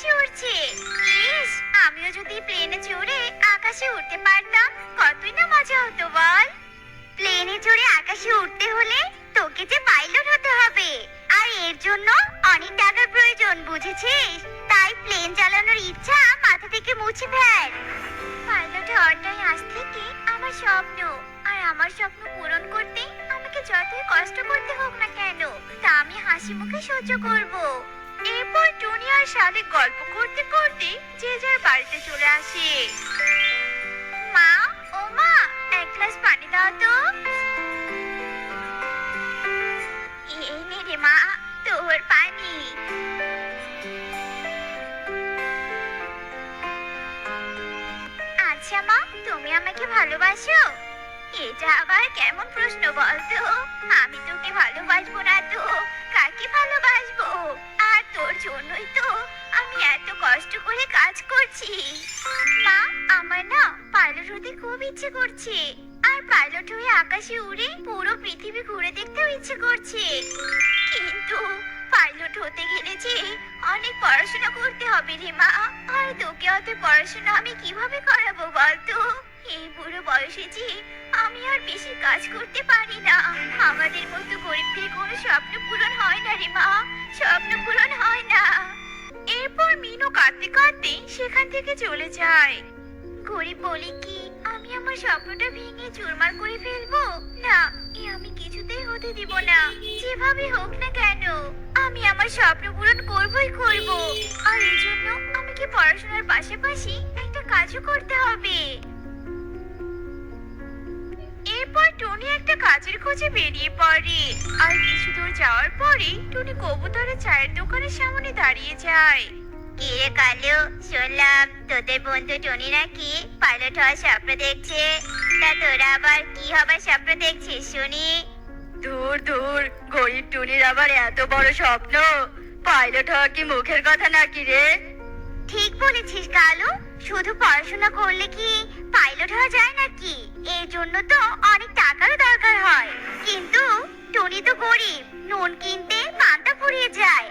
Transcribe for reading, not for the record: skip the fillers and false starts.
আকাশে উড়ছে। ইস, আমিও যদি প্লেনে চড়ে আকাশে উঠতে পারতাম, কতই না মজা হতো বল। প্লেনে চড়ে আকাশে উঠতে হলে তোকে যে পাইলট হতে হবে, আর এর জন্য অনেক টাকার প্রয়োজন, বুঝেছিস? তাই প্লেন চালানোর ইচ্ছা মাথা থেকে মুছে ফেল। পাইলট হওয়াটাই আজ থেকে আমার স্বপ্ন, আর আমার স্বপ্ন পূরণ করতে আমাকে যতই কষ্ট করতে হোক না কেন, তা আমি হাসি মুখে সহ্য করব। এরপর টুনি আর শালিক গল্প করতে করতে যে যার বাড়িতে চলে আসে। মা, ও মা, এক গ্লাস পানি দাও তো। এই নে রে মা, তোর পানি। আচ্ছা মা, তুমি আমাকে ভালোবাসো? এটা আবার কেমন প্রশ্ন বলতো? আমি তোকে ভালোবাসবো না তো কাকে ভালোবাসবো? আর তোর জন্যই তো আমি এত কষ্ট করে কাজ করছি। মা, আমার না পাইলট হতে খুব ইচ্ছে করছে, আর পাইলট হয়ে আকাশে উড়ে পুরো পৃথিবী ঘুরে দেখতেও ইচ্ছে করছে। কিন্তু পাইলট হতে গেলে যে অনেক পড়াশোনা করতে হবে রে মা, আর তোকে অত পড়াশোনা আমি কিভাবে করাবো বলতো? এই বুড়ো বয়সে যে আমি আর বেশি কাজ করতে পারি না। আমাদের মতো গরিবদের কোনো স্বপ্ন পূরণ হয় না রে মা, স্বপ্ন পূরণ হয় না। এরপর মিনু কাঁদতে কাঁদতে সেখান থেকে চলে যায়। গরিব বলে কি আমি আমার স্বপ্নটা ভেঙে চুরমার করে ফেলবো? না, এ আমি কিছুতেই হতে দিব না। যেভাবে হোক না কেন আমি আমার স্বপ্ন পূরণ করবই করব, আর এর জন্য আমাকে পড়াশোনার পাশাপাশি একটা কাজও করতে হবে। এরপর টুনি একটা কাজের খোঁজে বেরিয়ে পড়ে, আর কিছু দূর যাওয়ার পরে টুনি কবুতরের চায়ের দোকানের সামনে দাঁড়িয়ে যায়। কি রে কালু, শুনলাম তোদের বন্ধু টুনি নাকি পাইলট হওয়ার স্বপ্ন দেখছে। তা তোরা আবার কি হবার স্বপ্ন দেখছিস শুনি? দূর দূর, গরিব টুনির আবার এত বড় স্বপ্ন? পাইলট হওয়া কি মুখের কথা নাকি রে? ঠিক বলেছিস কালু, শুধু পড়াশোনা করলে কি পাইলট হওয়া যায় নাকি? এর জন্য তো অনেক টাকারও দরকার হয়। কিন্তু টুনি তো গরিব, নুন কিনতে পান্তা ফুরিয়ে যায়,